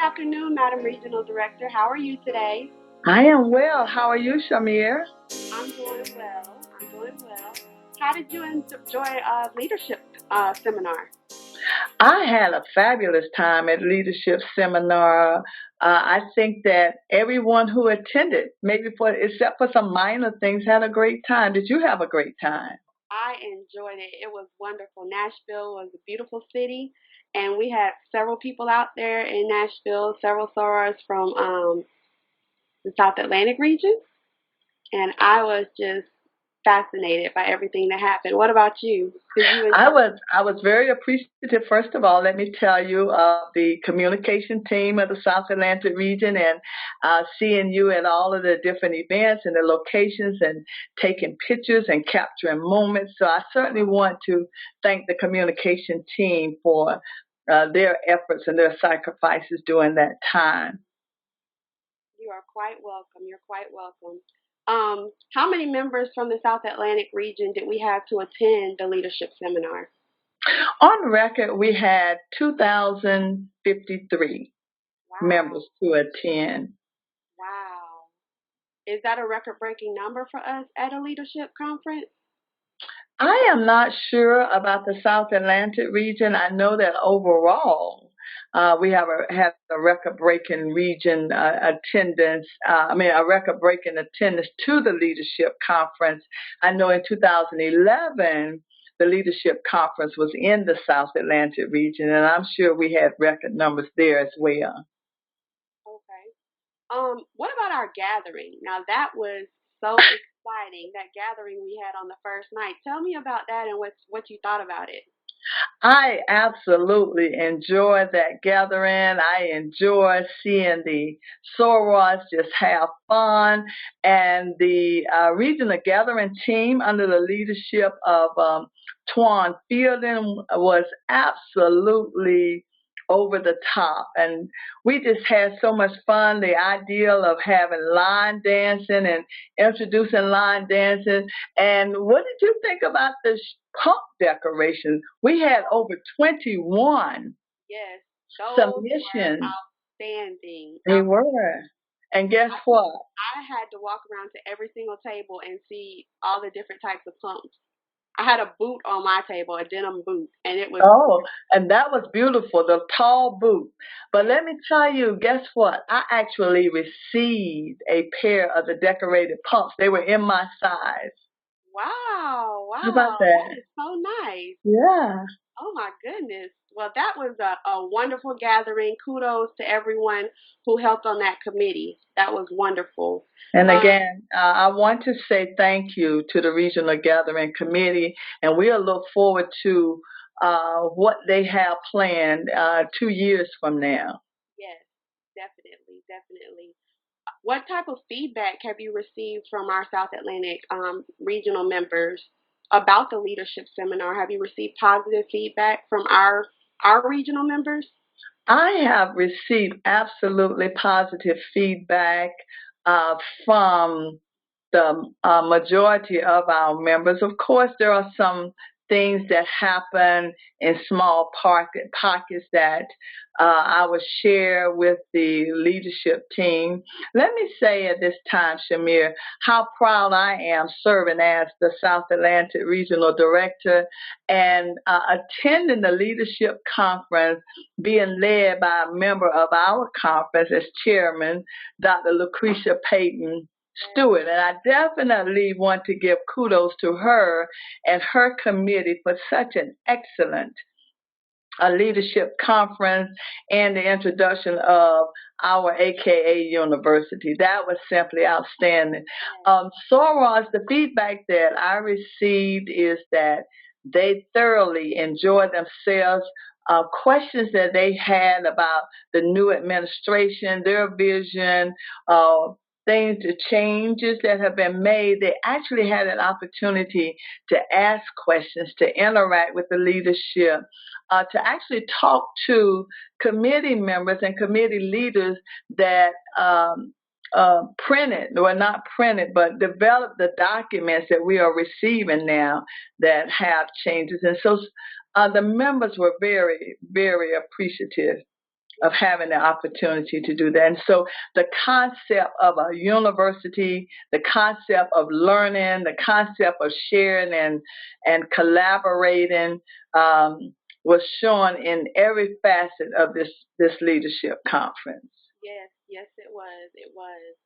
afternoon, Madam Regional Director. How are you today? I am well. How are you, Shamir? I'm doing well. I'm doing well. How did you enjoy leadership seminar? I had a fabulous time at leadership seminar. I think that everyone who attended, maybe except for some minor things, had a great time. Did you have a great time? I enjoyed it. It was wonderful. Nashville was a beautiful city, and we had several people out there in Nashville, several sorors from the South Atlantic region, and I was just fascinated by everything that happened. What about you? Did you enjoy? I was very appreciative. First of all, let me tell you, the communication team of the South Atlantic region, and seeing you at all of the different events and the locations, and taking pictures and capturing moments. So I certainly want to thank the communication team for their efforts and their sacrifices during that time. You are quite welcome. You're quite welcome. How many members from the South Atlantic region did we have to attend the leadership seminar? On record, we had 2,053 Wow. members to attend. Wow. Is that a record breaking number for us at a leadership conference? I am not sure about the South Atlantic region. I know that overall, we had a record-breaking region attendance. A record-breaking attendance to the leadership conference. I know in 2011, the leadership conference was in the South Atlantic region, and I'm sure we had record numbers there as well. Okay. What about our gathering? Now that was so exciting, that gathering we had on the first night. Tell me about that and what you thought about it. I absolutely enjoy that gathering. I enjoy seeing the sorors just have fun. And the regional gathering team under the leadership of Twan Fielding was absolutely over the top. And we just had so much fun. The ideal of having line dancing and introducing line dancing. And what did you think about the pump decorations? We had over 21 Yes, those were submissions. outstanding. They were. And guess what? I had to walk around to every single table and see all the different types of pumps. I had a boot on my table, a denim boot, and it was. Oh, and that was beautiful, the tall boot. But let me tell you, guess what? I actually received a pair of the decorated pumps. They were in my size. Wow, How about wow, that? that is so nice. Yeah. Oh my goodness. Well, that was a wonderful gathering. Kudos to everyone who helped on that committee. That was wonderful. And Um, again, I want to say thank you to the Regional Gathering Committee, and we'll look forward to what they have planned 2 years from now. yes, definitely, definitely. What type of feedback have you received from our South Atlantic regional members about the leadership seminar? Have you received positive feedback from our regional members? I have received absolutely positive feedback uh, from the majority of our members. Of course, there are some things that happen in small pockets that I will share with the leadership team. Let me say at this time, Shamir, how proud I am serving as the South Atlantic Regional Director and attending the leadership conference being led by a member of our conference as chairman, Dr. Lucretia Payton Stewart. And I definitely want to give kudos to her and her committee for such an excellent leadership conference and the introduction of our AKA University. That was simply outstanding. Soros, the feedback that I received is that they thoroughly enjoyed themselves. Questions that they had about the new administration, their vision, things, the changes that have been made, they actually had an opportunity to ask questions, to interact with the leadership, to actually talk to committee members and committee leaders that printed, or not printed, but developed the documents that we are receiving now that have changes. And so the members were very, very appreciative of having the opportunity to do that. And so the concept of a university, the concept of learning, the concept of sharing and collaborating was shown in every facet of this leadership conference. Yes, it was. It was.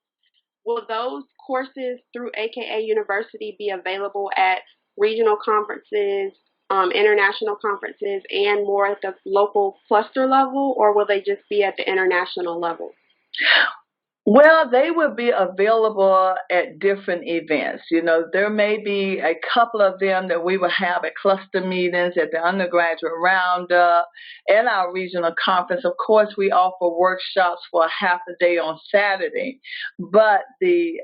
Will those courses through AKA University be available at regional conferences, international conferences, and more at the local cluster level, or will they just be at the international level? Well, they will be available at different events. You know, there may be a couple of them that we will have at cluster meetings, at the undergraduate roundup, at our regional conference. Of course, we offer workshops for a half a day on Saturday, but the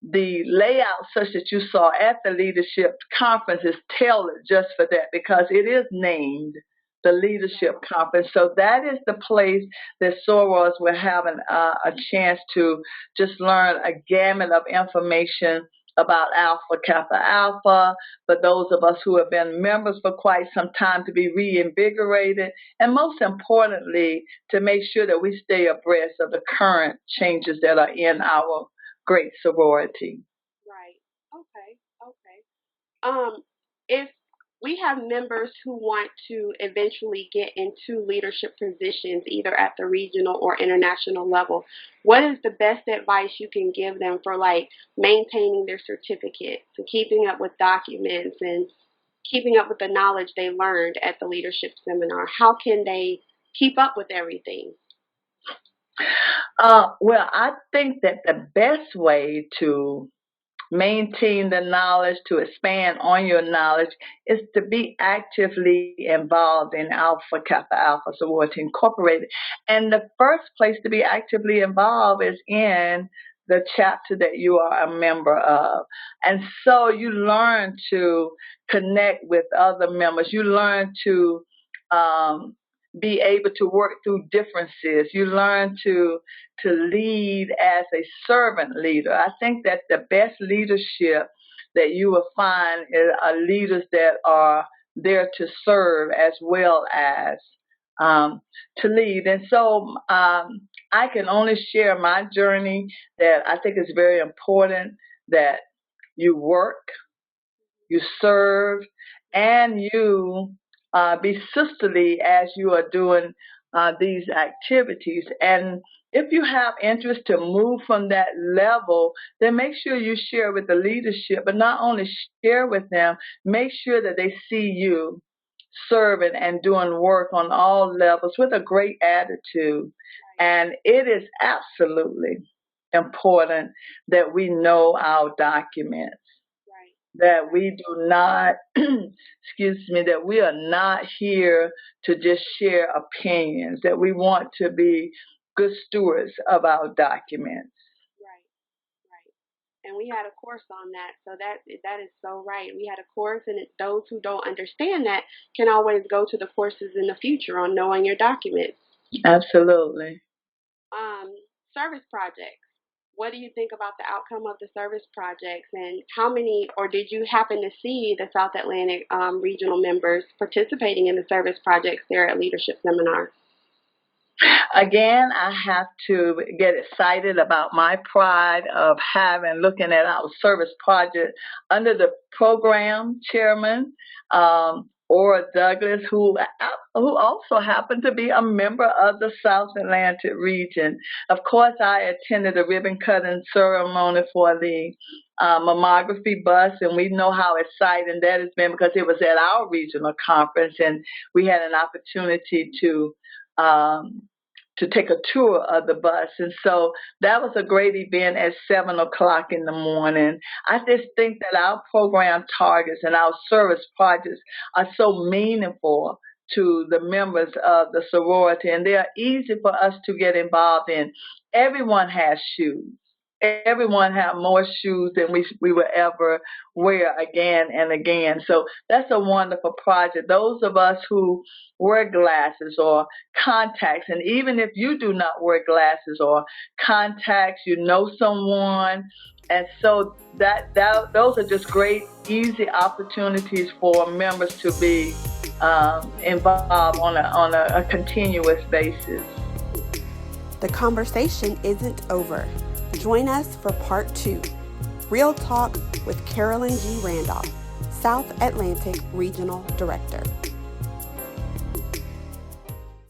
layout such that you saw at the leadership conference is tailored just for that because it is named the leadership conference. So that is the place that sorors will have a chance to just learn a gamut of information about Alpha Kappa Alpha, for those of us who have been members for quite some time to be reinvigorated, and most importantly, to make sure that we stay abreast of the current changes that are in our great sorority. Right. Okay. If we have members who want to eventually get into leadership positions, either at the regional or international level, what is the best advice you can give them for like maintaining their certificates and keeping up with documents and keeping up with the knowledge they learned at the leadership seminar? How can they keep up with everything? Well, I think that the best way to maintain the knowledge, to expand on your knowledge, is to be actively involved in Alpha Kappa Alpha Sorority Incorporated. And the first place to be actively involved is in the chapter that you are a member of. And so you learn to connect with other members. You learn to be able to work through differences. You learn to lead as a servant leader. I think that the best leadership that you will find are leaders that are there to serve as well as to lead. And so I can only share my journey, that I think it's very important that you work, you serve, and you be sisterly as you are doing these activities. And if you have interest to move from that level, then make sure you share with the leadership, but not only share with them, make sure that they see you serving and doing work on all levels with a great attitude. And it is absolutely important that we know our documents, that we do not, excuse me, that we are not here to just share opinions, that we want to be good stewards of our documents. Right, right. And we had a course on that, so that is so right. We had a course, and those who don't understand that can always go to the courses in the future on knowing your documents. Absolutely. Service projects. What do you think about the outcome of the service projects, and how many, or did you happen to see the South Atlantic regional members participating in the service projects there at Leadership Seminar? Again, I have to get excited about my pride of looking at our service project under the program chairman, Ora Douglas, who also happened to be a member of the South Atlantic region. Of course, I attended a ribbon cutting ceremony for the mammography bus, and we know how exciting that has been because it was at our regional conference, and we had an opportunity to take a tour of the bus. And so that was a great event at 7 o'clock in the morning. I just think that our program targets and our service projects are so meaningful to the members of the sorority, and they are easy for us to get involved in. Everyone has shoes. Everyone have more shoes than we will ever wear again and again. So that's a wonderful project. Those of us who wear glasses or contacts, and even if you do not wear glasses or contacts, you know someone. And so that those are just great, easy opportunities for members to be involved on a continuous basis. The conversation isn't over. Join us for part 2, Real Talk with Carolyn G. Randolph, South Atlantic Regional Director.